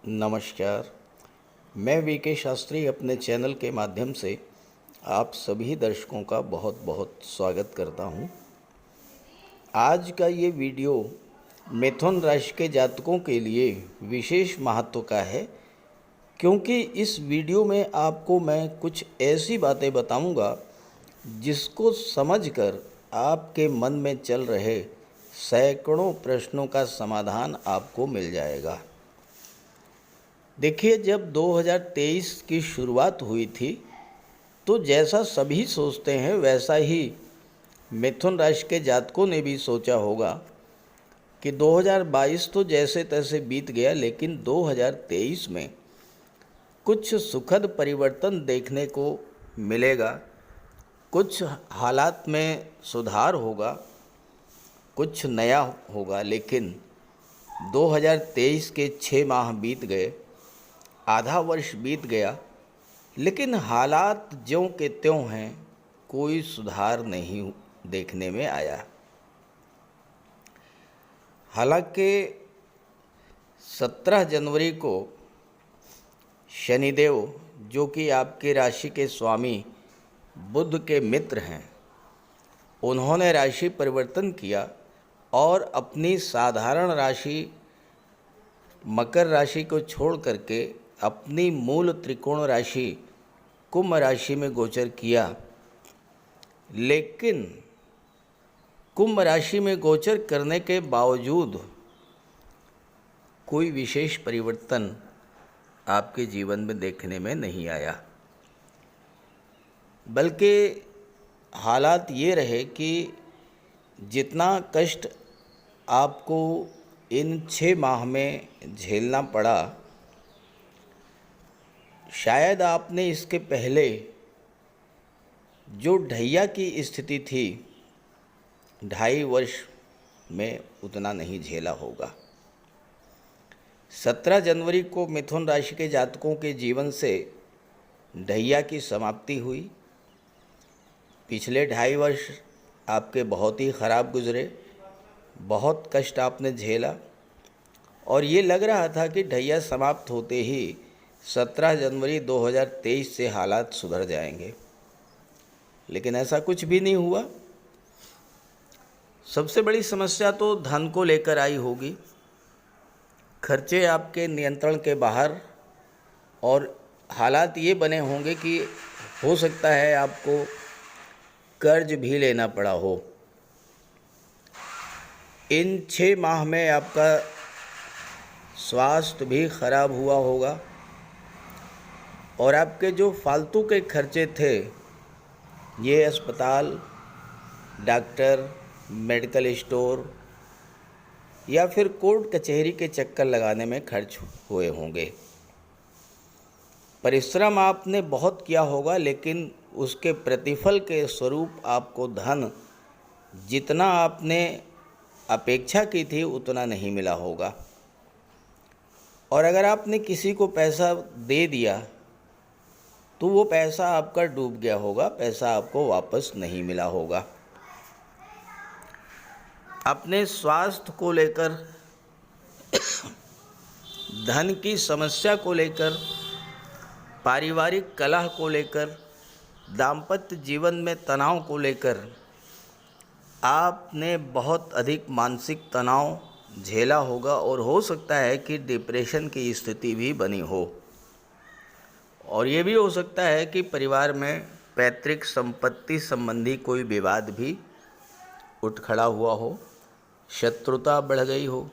नमस्कार। मैं वीके शास्त्री अपने चैनल के माध्यम से आप सभी दर्शकों का बहुत बहुत स्वागत करता हूं। आज का ये वीडियो मिथुन राशि के जातकों के लिए विशेष महत्व का है, क्योंकि इस वीडियो में आपको मैं कुछ ऐसी बातें बताऊंगा जिसको समझकर आपके मन में चल रहे सैकड़ों प्रश्नों का समाधान आपको मिल जाएगा। देखिए, जब 2023 की शुरुआत हुई थी तो जैसा सभी सोचते हैं वैसा ही मिथुन राशि के जातकों ने भी सोचा होगा कि 2022 तो जैसे तैसे बीत गया, लेकिन 2023 में कुछ सुखद परिवर्तन देखने को मिलेगा, कुछ हालात में सुधार होगा, कुछ नया होगा। लेकिन 2023 के 6 माह बीत गए, आधा वर्ष बीत गया, लेकिन हालात ज्यों के त्यों हैं, कोई सुधार नहीं देखने में आया। हालांकि 17 जनवरी को शनिदेव, जो कि आपकी राशि के स्वामी बुध के मित्र हैं, उन्होंने राशि परिवर्तन किया और अपनी साधारण राशि मकर राशि को छोड़ करके अपनी मूल त्रिकोण राशि कुंभ राशि में गोचर किया। लेकिन कुंभ राशि में गोचर करने के बावजूद कोई विशेष परिवर्तन आपके जीवन में देखने में नहीं आया, बल्कि हालात ये रहे कि जितना कष्ट आपको इन 6 माह में झेलना पड़ा, शायद आपने इसके पहले जो ढैया की स्थिति थी 2.5 वर्ष में उतना नहीं झेला होगा। 17 जनवरी को मिथुन राशि के जातकों के जीवन से ढैया की समाप्ति हुई। पिछले 2.5 वर्ष आपके बहुत ही ख़राब गुजरे, बहुत कष्ट आपने झेला और ये लग रहा था कि ढैया समाप्त होते ही 17 जनवरी 2023 से हालात सुधर जाएंगे, लेकिन ऐसा कुछ भी नहीं हुआ। सबसे बड़ी समस्या तो धन को लेकर आई होगी। खर्चे आपके नियंत्रण के बाहर और हालात ये बने होंगे कि हो सकता है आपको कर्ज भी लेना पड़ा हो। इन 6 माह में आपका स्वास्थ्य भी खराब हुआ होगा और आपके जो फालतू के खर्चे थे, ये अस्पताल, डॉक्टर, मेडिकल स्टोर या फिर कोर्ट कचहरी के चक्कर लगाने में खर्च हुए होंगे। परिश्रम आपने बहुत किया होगा, लेकिन उसके प्रतिफल के स्वरूप आपको धन जितना आपने अपेक्षा की थी उतना नहीं मिला होगा। और अगर आपने किसी को पैसा दे दिया तो वो पैसा आपका डूब गया होगा, पैसा आपको वापस नहीं मिला होगा। अपने स्वास्थ्य को लेकर, धन की समस्या को लेकर, पारिवारिक कलह को लेकर, दाम्पत्य जीवन में तनाव को लेकर आपने बहुत अधिक मानसिक तनाव झेला होगा और हो सकता है कि डिप्रेशन की स्थिति भी बनी हो। और ये भी हो सकता है कि परिवार में पैतृक संपत्ति संबंधी कोई विवाद भी उठ खड़ा हुआ हो, शत्रुता बढ़ गई हो।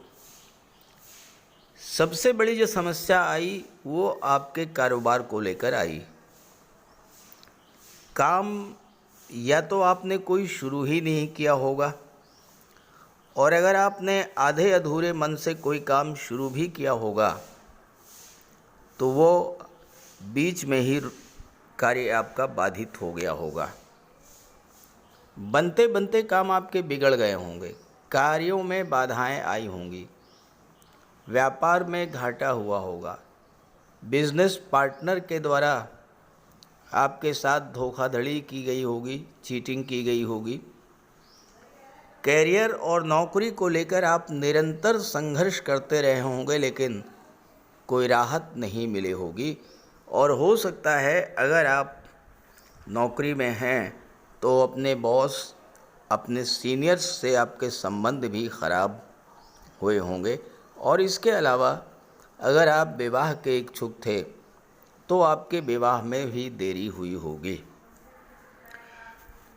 सबसे बड़ी जो समस्या आई वो आपके कारोबार को लेकर आई। काम या तो आपने कोई शुरू ही नहीं किया होगा, और अगर आपने आधे अधूरे मन से कोई काम शुरू भी किया होगा तो वो बीच में ही कार्य आपका बाधित हो गया होगा। बनते बनते काम आपके बिगड़ गए होंगे, कार्यों में बाधाएं आई होंगी, व्यापार में घाटा हुआ होगा, बिजनेस पार्टनर के द्वारा आपके साथ धोखाधड़ी की गई होगी, चीटिंग की गई होगी। कैरियर और नौकरी को लेकर आप निरंतर संघर्ष करते रहे होंगे, लेकिन कोई राहत नहीं मिली होगी। और हो सकता है अगर आप नौकरी में हैं तो अपने बॉस, अपने सीनियर्स से आपके संबंध भी खराब हुए होंगे। और इसके अलावा अगर आप विवाह के इच्छुक थे तो आपके विवाह में भी देरी हुई होगी।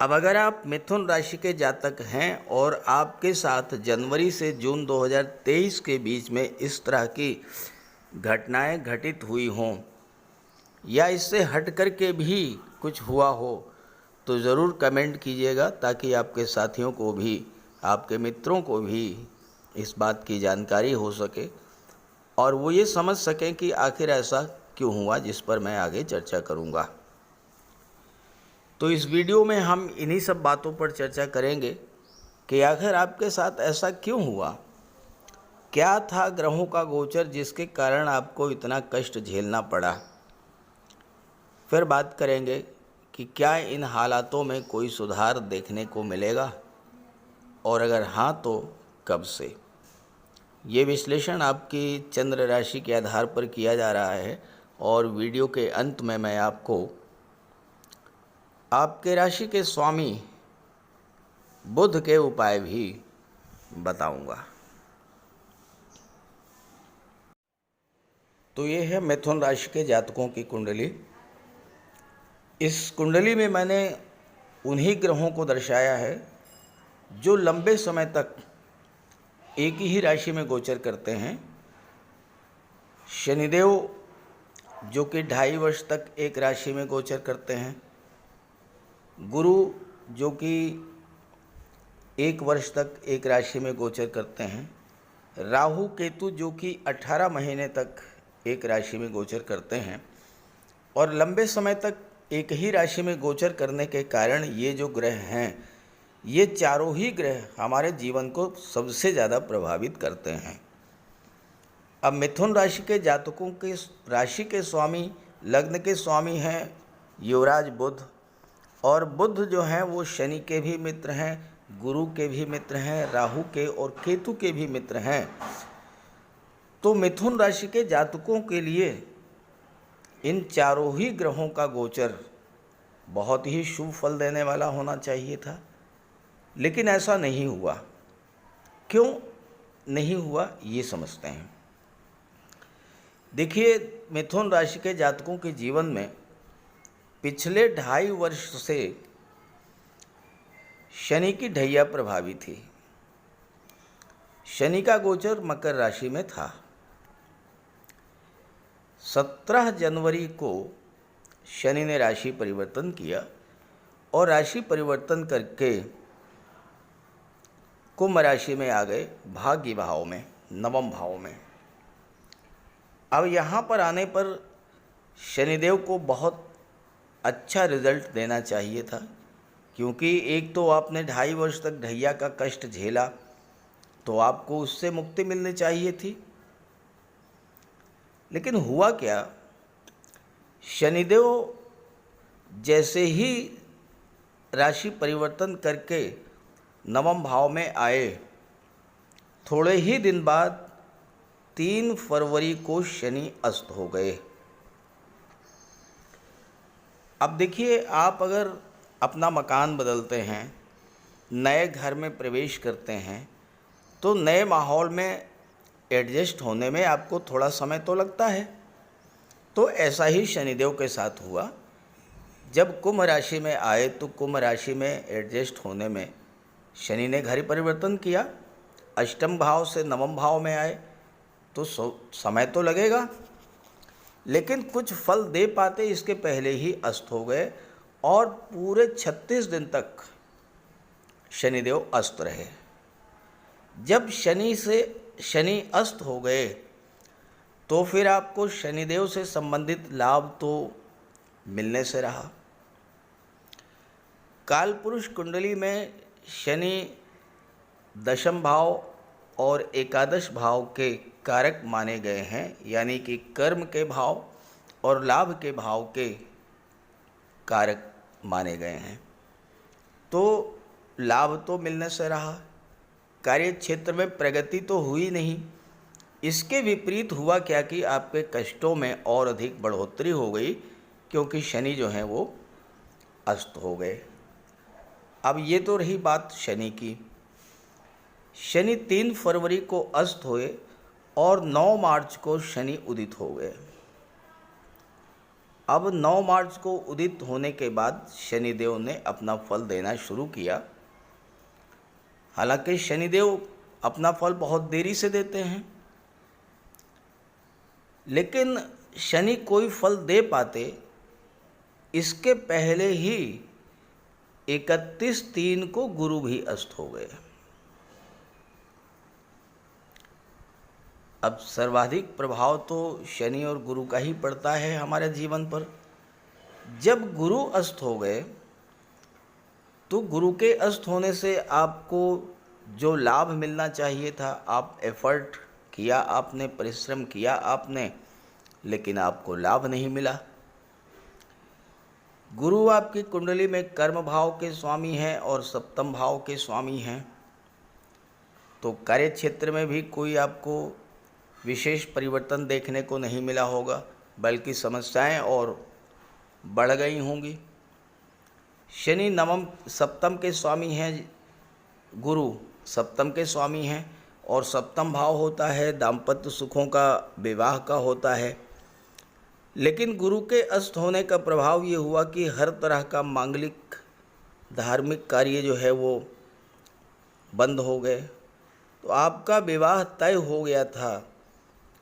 अब अगर आप मिथुन राशि के जातक हैं और आपके साथ जनवरी से जून 2023 के बीच में इस तरह की घटनाएं घटित हुई हों या इससे हट कर के भी कुछ हुआ हो तो ज़रूर कमेंट कीजिएगा, ताकि आपके साथियों को भी, आपके मित्रों को भी इस बात की जानकारी हो सके और वो ये समझ सकें कि आखिर ऐसा क्यों हुआ, जिस पर मैं आगे चर्चा करूँगा। तो इस वीडियो में हम इन्हीं सब बातों पर चर्चा करेंगे कि आखिर आपके साथ ऐसा क्यों हुआ, क्या था ग्रहों का गोचर जिसके कारण आपको इतना कष्ट झेलना पड़ा। फिर बात करेंगे कि क्या इन हालातों में कोई सुधार देखने को मिलेगा और अगर हाँ तो कब से। ये विश्लेषण आपकी चंद्र राशि के आधार पर किया जा रहा है और वीडियो के अंत में मैं आपको आपके राशि के स्वामी बुध के उपाय भी बताऊंगा। तो ये है मिथुन राशि के जातकों की कुंडली। इस कुंडली में मैंने उन्हीं ग्रहों को दर्शाया है जो लंबे समय तक एक ही राशि में गोचर करते हैं। शनिदेव जो कि 2.5 वर्ष तक एक राशि में गोचर करते हैं, गुरु जो कि 1 वर्ष तक एक राशि में गोचर करते हैं, राहु केतु जो कि 18 महीने तक एक राशि में गोचर करते हैं। और लंबे समय तक एक ही राशि में गोचर करने के कारण ये जो ग्रह हैं, ये चारों ही ग्रह हमारे जीवन को सबसे ज़्यादा प्रभावित करते हैं। अब मिथुन राशि के जातकों के राशि के स्वामी, लग्न के स्वामी हैं युवराज बुध। और बुध जो हैं वो शनि के भी मित्र हैं, गुरु के भी मित्र हैं, राहु के और केतु के भी मित्र हैं। तो मिथुन राशि के जातकों के लिए इन चारों ही ग्रहों का गोचर बहुत ही शुभ फल देने वाला होना चाहिए था, लेकिन ऐसा नहीं हुआ। क्यों नहीं हुआ ये समझते हैं। देखिए, मिथुन राशि के जातकों के जीवन में पिछले 2.5 वर्ष से शनि की ढैया प्रभावी थी। शनि का गोचर मकर राशि में था। 17 जनवरी को शनि ने राशि परिवर्तन किया और राशि परिवर्तन करके कुंभ राशि में आ गए, भाग्य भाव में, नवम भाव में। अब यहाँ पर आने पर शनिदेव को बहुत अच्छा रिजल्ट देना चाहिए था, क्योंकि एक तो आपने 2.5 वर्ष तक ढैया का कष्ट झेला, तो आपको उससे मुक्ति मिलनी चाहिए थी। लेकिन हुआ क्या, शनिदेव जैसे ही राशि परिवर्तन करके नवम भाव में आए, थोड़े ही दिन बाद 3 फरवरी को शनि अस्त हो गए। अब देखिए, आप अगर अपना मकान बदलते हैं, नए घर में प्रवेश करते हैं, तो नए माहौल में एडजस्ट होने में आपको थोड़ा समय तो लगता है। तो ऐसा ही शनिदेव के साथ हुआ। जब कुंभ राशि में आए तो कुंभ राशि में एडजस्ट होने में शनि ने घर परिवर्तन किया। अष्टम भाव से नवम भाव में आए तो समय तो लगेगा, लेकिन कुछ फल दे पाते इसके पहले ही अस्त हो गए और पूरे 36 दिन तक शनिदेव अस्त रहे। जब शनि अस्त हो गए तो फिर आपको शनिदेव से संबंधित लाभ तो मिलने से रहा। कालपुरुष कुंडली में शनि दशम भाव और एकादश भाव के कारक माने गए हैं, यानी कि कर्म के भाव और लाभ के भाव के कारक माने गए हैं। तो लाभ तो मिलने से रहा, कार्य क्षेत्र में प्रगति तो हुई नहीं, इसके विपरीत हुआ क्या कि आपके कष्टों में और अधिक बढ़ोतरी हो गई, क्योंकि शनि जो हैं वो अस्त हो गए। अब ये तो रही बात शनि की। शनि 3 फरवरी को अस्त हुए और 9 मार्च को शनि उदित हो गए। अब 9 मार्च को उदित होने के बाद शनिदेव ने अपना फल देना शुरू किया। हालांकि शनिदेव अपना फल बहुत देरी से देते हैं, लेकिन शनि कोई फल दे पाते इसके पहले ही 31/3 को गुरु भी अस्त हो गए। अब सर्वाधिक प्रभाव तो शनि और गुरु का ही पड़ता है हमारे जीवन पर। जब गुरु अस्त हो गए तो गुरु के अस्त होने से आपको जो लाभ मिलना चाहिए था, आप एफर्ट किया आपने, परिश्रम किया आपने, लेकिन आपको लाभ नहीं मिला। गुरु आपकी कुंडली में कर्म भाव के स्वामी हैं और सप्तम भाव के स्वामी हैं, तो कार्य क्षेत्र में भी कोई आपको विशेष परिवर्तन देखने को नहीं मिला होगा, बल्कि समस्याएं और बढ़ गई होंगी। शनि सप्तम के स्वामी हैं, गुरु सप्तम के स्वामी हैं, और सप्तम भाव होता है दाम्पत्य सुखों का, विवाह का होता है। लेकिन गुरु के अस्त होने का प्रभाव ये हुआ कि हर तरह का मांगलिक धार्मिक कार्य जो है वो बंद हो गए। तो आपका विवाह तय हो गया था,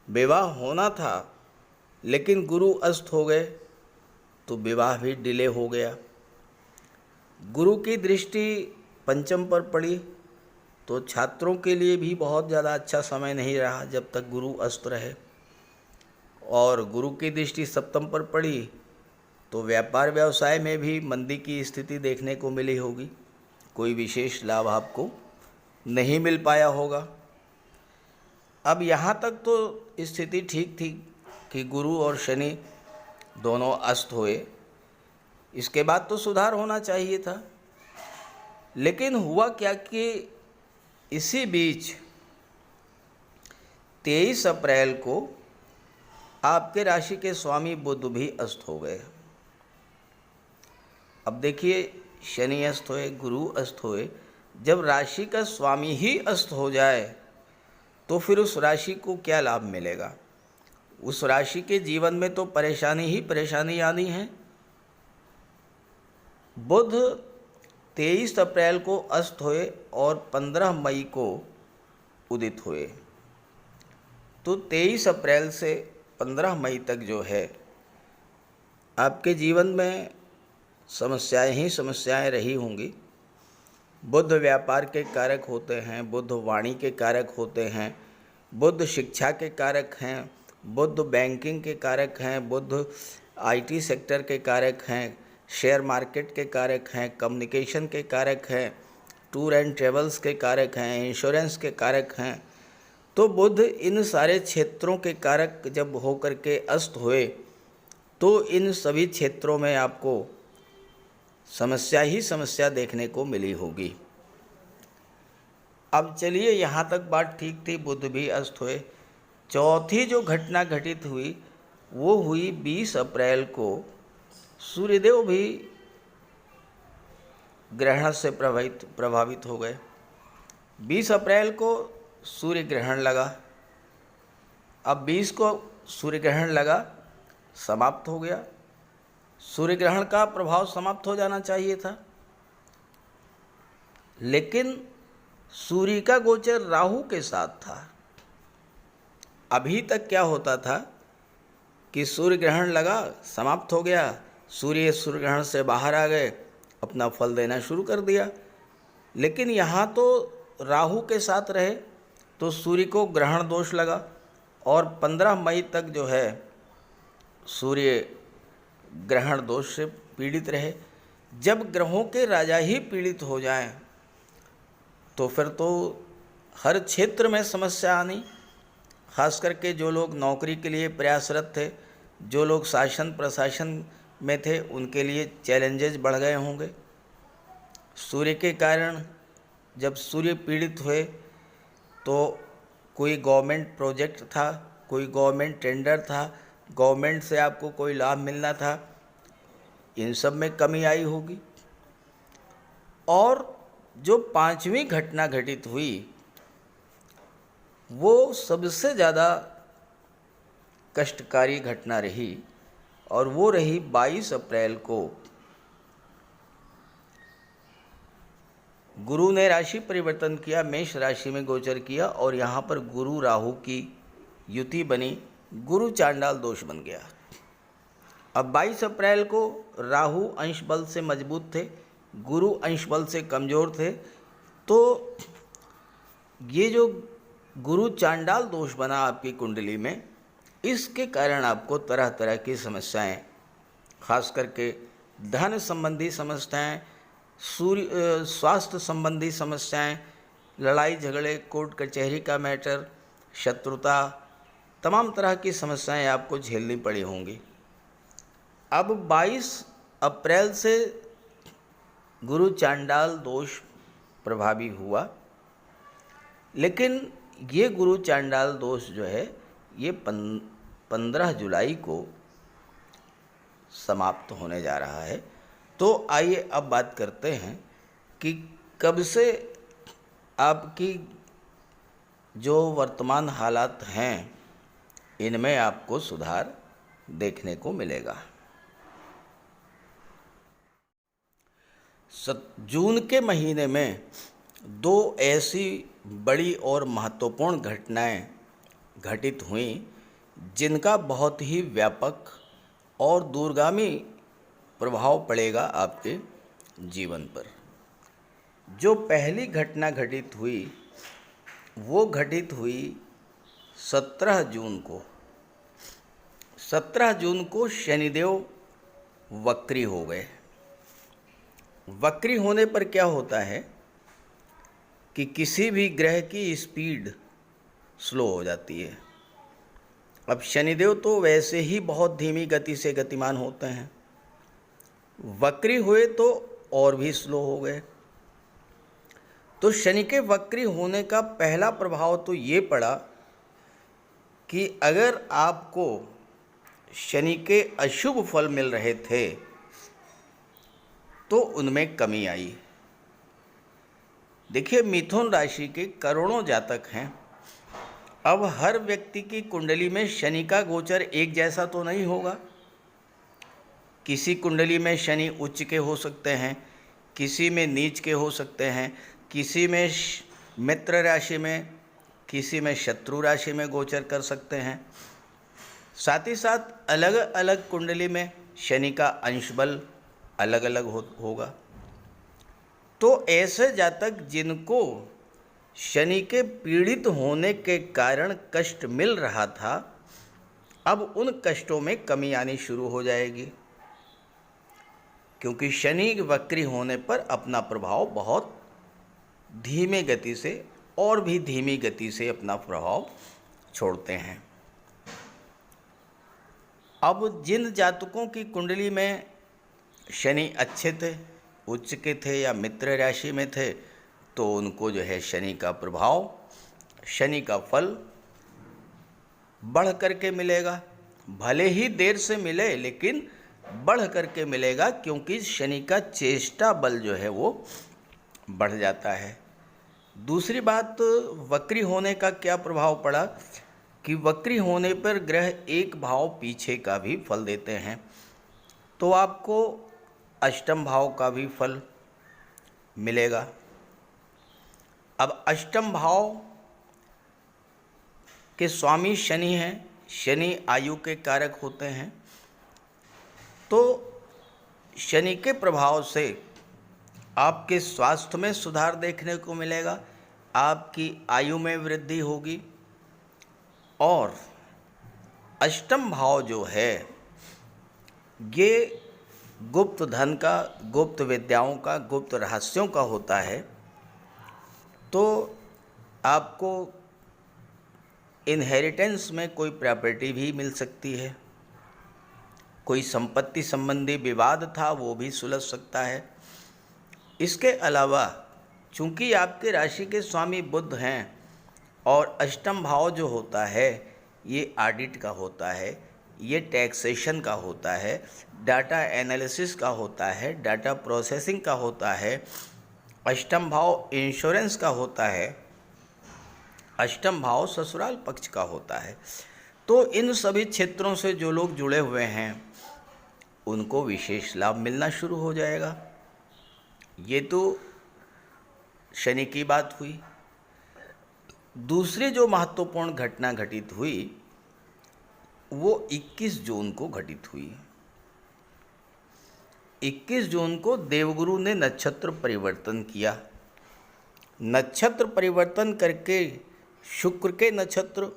विवाह होना था, लेकिन गुरु अस्त हो गए तो विवाह भी डिले हो गया। गुरु की दृष्टि पंचम पर पड़ी तो छात्रों के लिए भी बहुत ज़्यादा अच्छा समय नहीं रहा जब तक गुरु अस्त रहे, और गुरु की दृष्टि सप्तम पर पड़ी तो व्यापार व्यवसाय में भी मंदी की स्थिति देखने को मिली होगी, कोई विशेष लाभ आपको नहीं मिल पाया होगा। अब यहाँ तक तो स्थिति ठीक थी कि गुरु और शनि दोनों अस्त हुए, इसके बाद तो सुधार होना चाहिए था। लेकिन हुआ क्या कि इसी बीच 23 अप्रैल को आपके राशि के स्वामी बुध भी अस्त हो गए। अब देखिए, शनि अस्त हुए, गुरु अस्त हुए, जब राशि का स्वामी ही अस्त हो जाए तो फिर उस राशि को क्या लाभ मिलेगा? उस राशि के जीवन में तो परेशानी ही परेशानी आनी है। बुध 23 अप्रैल को अस्त हुए और 15 मई को उदित हुए, तो 23 अप्रैल से 15 मई तक जो है आपके जीवन में समस्याएं ही समस्याएं रही होंगी। बुध व्यापार के कारक होते हैं, बुध वाणी के कारक होते हैं, बुध शिक्षा के कारक हैं, बुध बैंकिंग के कारक हैं, बुध आईटी सेक्टर के कारक हैं, शेयर मार्केट के कारक हैं, कम्युनिकेशन के कारक हैं, टूर एंड ट्रेवल्स के कारक हैं, इंश्योरेंस के कारक हैं। तो बुध इन सारे क्षेत्रों के कारक जब होकर के अस्त हुए तो इन सभी क्षेत्रों में आपको समस्या ही समस्या देखने को मिली होगी। अब चलिए, यहाँ तक बात ठीक थी, बुध भी अस्त हुए। चौथी जो घटना घटित हुई वो हुई 20 अप्रैल को सूर्यदेव भी ग्रहण से प्रभावित हो गए। 20 अप्रैल को सूर्य ग्रहण लगा। अब 20 को सूर्य ग्रहण लगा, समाप्त हो गया। सूर्य ग्रहण का प्रभाव समाप्त हो जाना चाहिए था, लेकिन सूर्य का गोचर राहु के साथ था। अभी तक क्या होता था कि सूर्य ग्रहण लगा, समाप्त हो गया, सूर्य ग्रहण से बाहर आ गए, अपना फल देना शुरू कर दिया। लेकिन यहाँ तो राहु के साथ रहे तो सूर्य को ग्रहण दोष लगा और 15 मई तक जो है सूर्य ग्रहण दोष से पीड़ित रहे। जब ग्रहों के राजा ही पीड़ित हो जाएं तो फिर तो हर क्षेत्र में समस्या आनी। खास करके जो लोग नौकरी के लिए प्रयासरत थे, जो लोग शासन प्रशासन में थे, उनके लिए चैलेंजेस बढ़ गए होंगे। सूर्य के कारण जब सूर्य पीड़ित हुए तो कोई गवर्नमेंट प्रोजेक्ट था, कोई गवर्नमेंट टेंडर था, गवर्नमेंट से आपको कोई लाभ मिलना था, इन सब में कमी आई होगी। और जो पांचवी घटना घटित हुई वो सबसे ज़्यादा कष्टकारी घटना रही, और वो रही 22 अप्रैल को गुरु ने राशि परिवर्तन किया, मेष राशि में गोचर किया, और यहाँ पर गुरु राहु की युति बनी, गुरु चांडाल दोष बन गया। अब 22 अप्रैल को राहु अंश बल से मजबूत थे, गुरु अंश बल से कमज़ोर थे, तो ये जो गुरु चांडाल दोष बना आपकी कुंडली में, इसके कारण आपको तरह तरह की समस्याएं, खास करके धन संबंधी समस्याएं, स्वास्थ्य संबंधी समस्याएं, लड़ाई झगड़े, कोर्ट कचहरी का मैटर, शत्रुता, तमाम तरह की समस्याएं आपको झेलनी पड़ी होंगी। अब 22 अप्रैल से गुरु चांडाल दोष प्रभावी हुआ, लेकिन ये गुरु चांडाल दोष जो है ये 15 जुलाई को समाप्त होने जा रहा है। तो आइए अब बात करते हैं कि कब से आपकी जो वर्तमान हालात हैं इनमें आपको सुधार देखने को मिलेगा। जून के महीने में दो ऐसी बड़ी और महत्वपूर्ण घटनाएं घटित हुईं जिनका बहुत ही व्यापक और दूरगामी प्रभाव पड़ेगा आपके जीवन पर। जो पहली घटना घटित हुई वो घटित हुई 17 जून को। 17 जून को शनिदेव वक्री हो गए। वक्री होने पर क्या होता है कि किसी भी ग्रह की स्पीड स्लो हो जाती है। अब शनिदेव तो वैसे ही बहुत धीमी गति से गतिमान होते हैं, वक्री हुए तो और भी स्लो हो गए। तो शनि के वक्री होने का पहला प्रभाव तो ये पड़ा कि अगर आपको शनि के अशुभ फल मिल रहे थे तो उनमें कमी आई। देखिए, मिथुन राशि के करोड़ों जातक हैं। अब हर व्यक्ति की कुंडली में शनि का गोचर एक जैसा तो नहीं होगा। किसी कुंडली में शनि उच्च के हो सकते हैं, किसी में नीच के हो सकते हैं, किसी में मित्र राशि में, किसी में शत्रु राशि में गोचर कर सकते हैं। साथ ही साथ अलग अलग कुंडली में शनि का अंश बल अलग अलग होगा। तो ऐसे जातक जिनको शनि के पीड़ित होने के कारण कष्ट मिल रहा था, अब उन कष्टों में कमी आनी शुरू हो जाएगी, क्योंकि शनि वक्री होने पर अपना प्रभाव बहुत धीमे गति से और भी धीमी गति से अपना प्रभाव छोड़ते हैं। अब जिन जातकों की कुंडली में शनि अच्छे थे, उच्च के थे या मित्र राशि में थे, तो उनको जो है शनि का प्रभाव, शनि का फल बढ़ करके मिलेगा। भले ही देर से मिले लेकिन बढ़ करके मिलेगा, क्योंकि शनि का चेष्टा बल जो है वो बढ़ जाता है। दूसरी बात, वक्री होने का क्या प्रभाव पड़ा कि वक्री होने पर ग्रह एक भाव पीछे का भी फल देते हैं। तो आपको अष्टम भाव का भी फल मिलेगा। अब अष्टम भाव के स्वामी शनि हैं, शनि आयु के कारक होते हैं। तो शनि के प्रभाव से आपके स्वास्थ्य में सुधार देखने को मिलेगा, आपकी आयु में वृद्धि होगी, और अष्टम भाव जो है ये गुप्त धन का, गुप्त विद्याओं का, गुप्त रहस्यों का होता है। तो आपको इनहेरिटेंस में कोई प्रॉपर्टी भी मिल सकती है, कोई संपत्ति संबंधी विवाद था वो भी सुलझ सकता है। इसके अलावा चूंकि आपके राशि के स्वामी बुध हैं, और अष्टम भाव जो होता है ये ऑडिट का होता है, ये टैक्सेशन का होता है, डाटा एनालिसिस का होता है, डाटा प्रोसेसिंग का होता है, अष्टम भाव इंश्योरेंस का होता है, अष्टम भाव ससुराल पक्ष का होता है। तो इन सभी क्षेत्रों से जो लोग जुड़े हुए हैं उनको विशेष लाभ मिलना शुरू हो जाएगा। ये तो शनि की बात हुई। दूसरी जो महत्वपूर्ण घटना घटित हुई वो 21 जून को घटित हुई। 21 जून को देवगुरु ने नक्षत्र परिवर्तन किया। नक्षत्र परिवर्तन करके शुक्र के नक्षत्र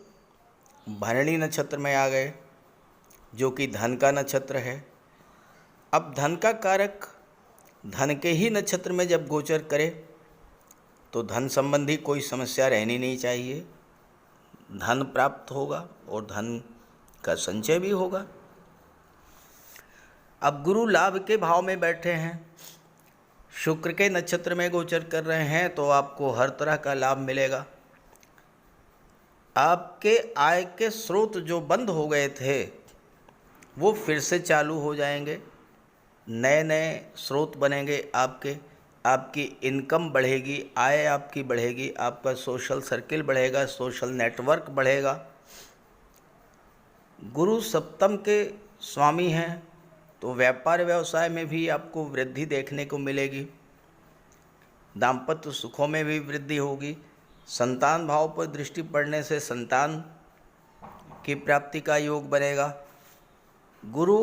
भरणी नक्षत्र में आ गए, जो कि धन का नक्षत्र है। अब धन का कारक धन के ही नक्षत्र में जब गोचर करे तो धन संबंधी कोई समस्या रहनी नहीं चाहिए, धन प्राप्त होगा और धन का संचय भी होगा। अब गुरु लाभ के भाव में बैठे हैं, शुक्र के नक्षत्र में गोचर कर रहे हैं, तो आपको हर तरह का लाभ मिलेगा। आपके आय के स्रोत जो बंद हो गए थे वो फिर से चालू हो जाएंगे, नए नए स्रोत बनेंगे आपकी इनकम बढ़ेगी, आय आपकी बढ़ेगी, आपका सोशल सर्किल बढ़ेगा, सोशल नेटवर्क बढ़ेगा। गुरु सप्तम के स्वामी हैं तो व्यापार व्यवसाय में भी आपको वृद्धि देखने को मिलेगी, दाम्पत्य सुखों में भी वृद्धि होगी, संतान भाव पर दृष्टि पड़ने से संतान की प्राप्ति का योग बनेगा। गुरु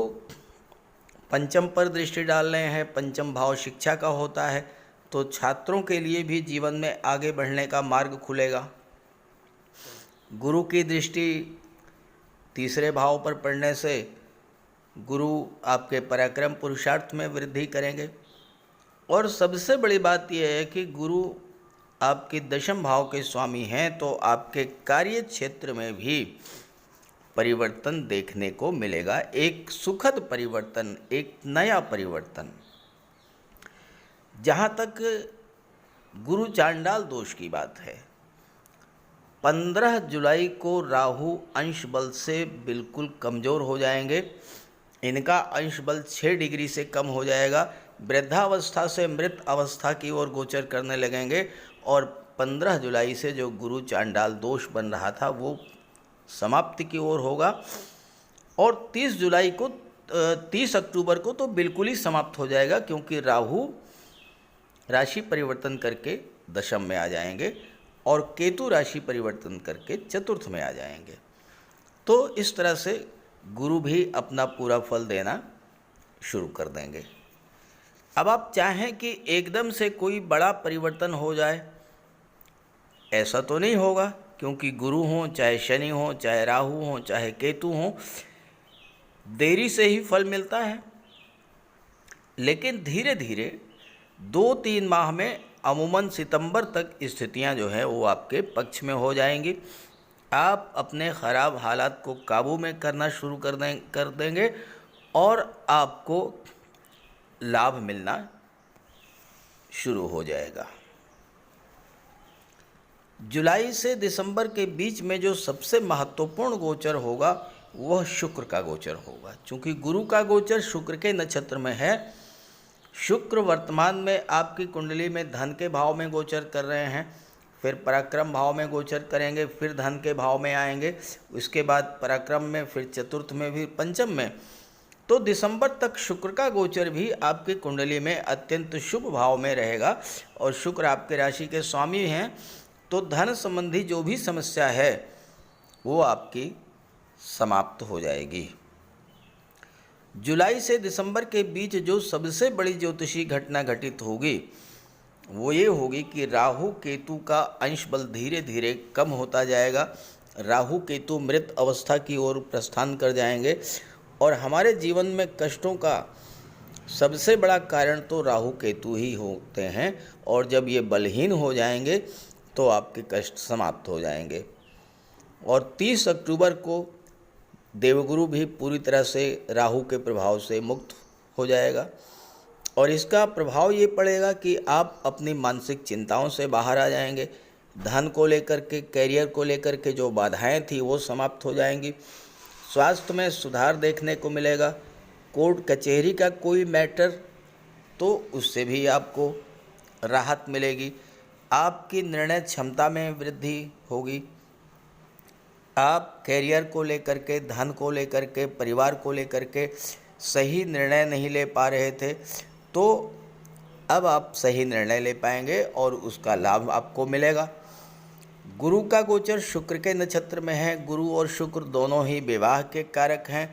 पंचम पर दृष्टि डाल रहे हैं, पंचम भाव शिक्षा का होता है, तो छात्रों के लिए भी जीवन में आगे बढ़ने का मार्ग खुलेगा। गुरु की दृष्टि तीसरे भाव पर पड़ने से गुरु आपके पराक्रम पुरुषार्थ में वृद्धि करेंगे। और सबसे बड़ी बात यह है कि गुरु आपके दशम भाव के स्वामी हैं, तो आपके कार्य क्षेत्र में भी परिवर्तन देखने को मिलेगा, एक सुखद परिवर्तन, एक नया परिवर्तन। जहाँ तक गुरु चांडाल दोष की बात है, 15 जुलाई को राहु अंश बल से बिल्कुल कमज़ोर हो जाएंगे, इनका अंश बल 6 डिग्री से कम हो जाएगा, वृद्धावस्था से मृत अवस्था की ओर गोचर करने लगेंगे, और 15 जुलाई से जो गुरु चांडाल दोष बन रहा था वो समाप्ति की ओर होगा, और 30 अक्टूबर को तो बिल्कुल ही समाप्त हो जाएगा, क्योंकि राहु राशि परिवर्तन करके दशम में आ जाएंगे और केतु राशि परिवर्तन करके चतुर्थ में आ जाएंगे। तो इस तरह से गुरु भी अपना पूरा फल देना शुरू कर देंगे। अब आप चाहें कि एकदम से कोई बड़ा परिवर्तन हो जाए, ऐसा तो नहीं होगा, क्योंकि गुरु हों चाहे शनि हों चाहे राहु हों चाहे केतु हों, देरी से ही फल मिलता है। लेकिन धीरे धीरे 2-3 माह में अमूमन सितंबर तक स्थितियां जो है वो आपके पक्ष में हो जाएंगी। आप अपने ख़राब हालात को काबू में करना शुरू कर देंगे और आपको लाभ मिलना शुरू हो जाएगा। जुलाई से दिसंबर के बीच में जो सबसे महत्वपूर्ण गोचर होगा वह शुक्र का गोचर होगा। चूँकि गुरु का गोचर शुक्र के नक्षत्र में है, शुक्र वर्तमान में आपकी कुंडली में धन के भाव में गोचर कर रहे हैं, फिर पराक्रम भाव में गोचर करेंगे, फिर धन के भाव में आएंगे, उसके बाद पराक्रम में, फिर चतुर्थ में, भी पंचम में। तो दिसंबर तक शुक्र का गोचर भी आपकी कुंडली में अत्यंत शुभ भाव में रहेगा, और शुक्र आपके राशि के स्वामी हैं, तो धन संबंधी जो भी समस्या है वो आपकी समाप्त हो जाएगी। जुलाई से दिसंबर के बीच जो सबसे बड़ी ज्योतिषी घटना घटित होगी वो ये होगी कि राहु केतु का अंश बल धीरे धीरे कम होता जाएगा, राहु केतु मृत अवस्था की ओर प्रस्थान कर जाएंगे, और हमारे जीवन में कष्टों का सबसे बड़ा कारण तो राहु केतु ही होते हैं, और जब ये बलहीन हो जाएंगे तो आपके कष्ट समाप्त हो जाएंगे। और 30 अक्टूबर को देवगुरु भी पूरी तरह से राहु के प्रभाव से मुक्त हो जाएगा, और इसका प्रभाव ये पड़ेगा कि आप अपनी मानसिक चिंताओं से बाहर आ जाएंगे, धन को लेकर के, कैरियर को लेकर के जो बाधाएं थी वो समाप्त हो जाएंगी। स्वास्थ्य में सुधार देखने को मिलेगा। कोर्ट कचहरी का कोई मैटर तो उससे भी आपको राहत मिलेगी। आपकी निर्णय क्षमता में वृद्धि होगी। आप कैरियर को लेकर के, धन को लेकर के, परिवार को लेकर के सही निर्णय नहीं ले पा रहे थे, तो अब आप सही निर्णय ले पाएंगे और उसका लाभ आपको मिलेगा। गुरु का गोचर शुक्र के नक्षत्र में है। गुरु और शुक्र दोनों ही विवाह के कारक हैं,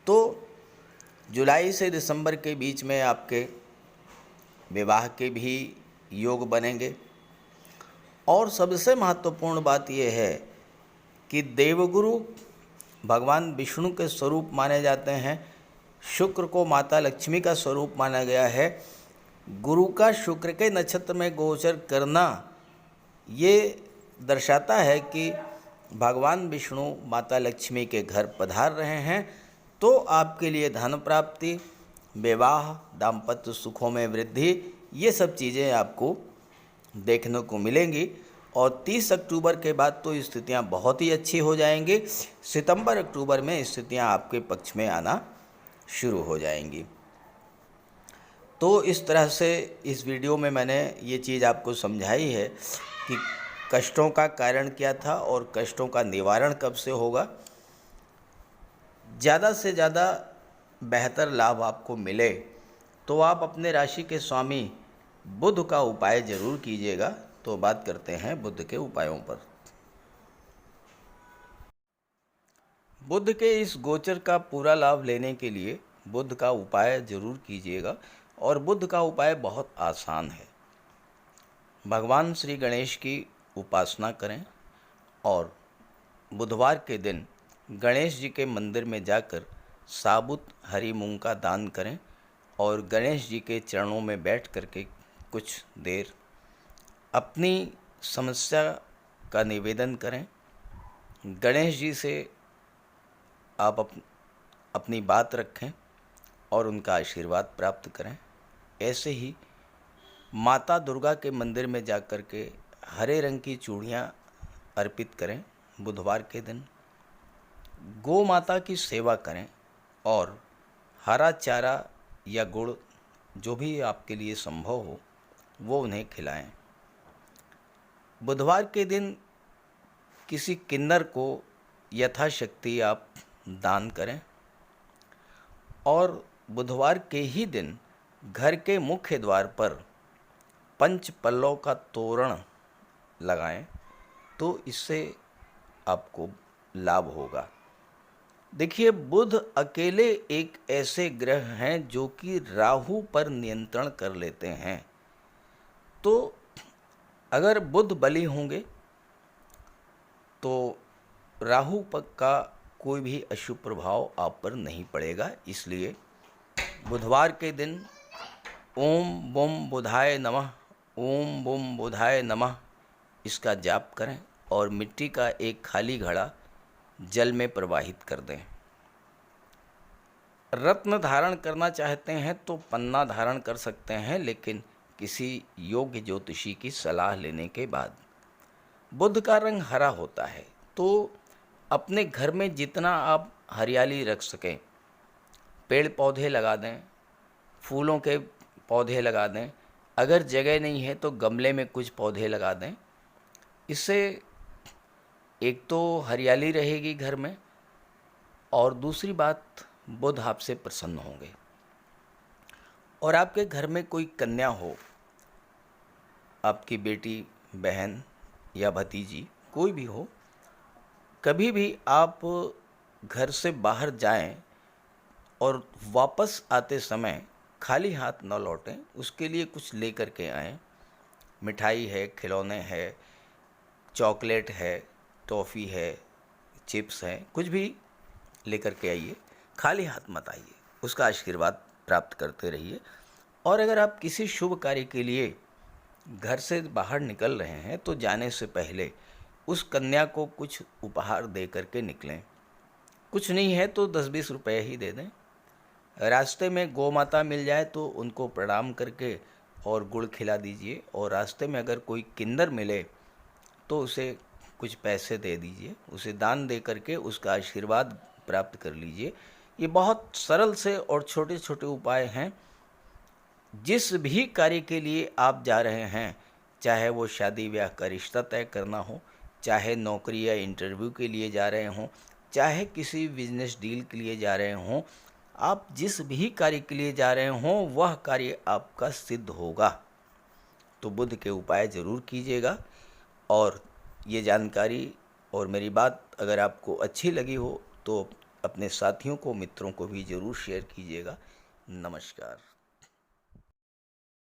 तो जुलाई से दिसंबर के बीच में आपके विवाह के भी योग बनेंगे। और सबसे महत्वपूर्ण बात यह है कि देवगुरु भगवान विष्णु के स्वरूप माने जाते हैं। शुक्र को माता लक्ष्मी का स्वरूप माना गया है। गुरु का शुक्र के नक्षत्र में गोचर करना ये दर्शाता है कि भगवान विष्णु माता लक्ष्मी के घर पधार रहे हैं, तो आपके लिए धन प्राप्ति, विवाह, दाम्पत्य सुखों में वृद्धि, ये सब चीज़ें आपको देखने को मिलेंगी। और 30 अक्टूबर के बाद तो स्थितियां बहुत ही अच्छी हो जाएंगी। सितंबर अक्टूबर में स्थितियां आपके पक्ष में आना शुरू हो जाएंगी। तो इस तरह से इस वीडियो में मैंने ये चीज़ आपको समझाई है कि कष्टों का कारण क्या था और कष्टों का निवारण कब से होगा। ज़्यादा से ज़्यादा बेहतर लाभ आपको मिले तो आप अपने राशि के स्वामी बुध का उपाय जरूर कीजिएगा। तो बात करते हैं बुध के उपायों पर। बुध के इस गोचर का पूरा लाभ लेने के लिए बुध का उपाय जरूर कीजिएगा। और बुध का उपाय बहुत आसान है। भगवान श्री गणेश की उपासना करें और बुधवार के दिन गणेश जी के मंदिर में जाकर साबुत हरी मूंग का दान करें और गणेश जी के चरणों में बैठ करके कुछ देर अपनी समस्या का निवेदन करें। गणेश जी से आप अपनी बात रखें और उनका आशीर्वाद प्राप्त करें। ऐसे ही माता दुर्गा के मंदिर में जाकर के हरे रंग की चूड़ियाँ अर्पित करें। बुधवार के दिन गौ माता की सेवा करें और हरा चारा या गुड़ जो भी आपके लिए संभव हो वो उन्हें खिलाएं। बुधवार के दिन किसी किन्नर को यथाशक्ति आप दान करें और बुधवार के ही दिन घर के मुख्य द्वार पर पंच पल्लव का तोरण लगाएं, तो इससे आपको लाभ होगा। देखिए, बुध अकेले एक ऐसे ग्रह हैं जो कि राहु पर नियंत्रण कर लेते हैं। तो अगर बुध बली होंगे तो राहु का कोई भी अशुभ प्रभाव आप पर नहीं पड़ेगा। इसलिए बुधवार के दिन ओम बुम बुधाय नमः, ओम बुम बुधाय नमः इसका जाप करें और मिट्टी का एक खाली घड़ा जल में प्रवाहित कर दें। रत्न धारण करना चाहते हैं तो पन्ना धारण कर सकते हैं, लेकिन किसी योग्य ज्योतिषी की सलाह लेने के बाद। बुध का रंग हरा होता है, तो अपने घर में जितना आप हरियाली रख सकें, पेड़ पौधे लगा दें, फूलों के पौधे लगा दें। अगर जगह नहीं है तो गमले में कुछ पौधे लगा दें। इससे एक तो हरियाली रहेगी घर में और दूसरी बात, बुध आपसे प्रसन्न होंगे। और आपके घर में कोई कन्या हो, आपकी बेटी, बहन या भतीजी कोई भी हो, कभी भी आप घर से बाहर जाएं और वापस आते समय खाली हाथ न लौटें, उसके लिए कुछ लेकर के आएं। मिठाई है, खिलौने है, चॉकलेट है, टॉफ़ी है, चिप्स हैं, कुछ भी लेकर के आइए। खाली हाथ मत आइए, उसका आशीर्वाद प्राप्त करते रहिए। और अगर आप किसी शुभ कार्य के लिए घर से बाहर निकल रहे हैं तो जाने से पहले उस कन्या को कुछ उपहार दे करके निकलें। कुछ नहीं है तो 10-20 रुपए ही दे दें। रास्ते में गौ माता मिल जाए तो उनको प्रणाम करके और गुड़ खिला दीजिए। और रास्ते में अगर कोई किन्नर मिले तो उसे कुछ पैसे दे दीजिए, उसे दान दे करके उसका आशीर्वाद प्राप्त कर लीजिए। ये बहुत सरल से और छोटे छोटे उपाय हैं। जिस भी कार्य के लिए आप जा रहे हैं, चाहे वो शादी ब्याह का रिश्ता तय करना हो, चाहे नौकरी या इंटरव्यू के लिए जा रहे हों, चाहे किसी बिजनेस डील के लिए जा रहे हों, आप जिस भी कार्य के लिए जा रहे हों वह कार्य आपका सिद्ध होगा। तो बुध के उपाय ज़रूर कीजिएगा। और ये जानकारी और मेरी बात अगर आपको अच्छी लगी हो तो अपने साथियों को, मित्रों को भी ज़रूर शेयर कीजिएगा। नमस्कार।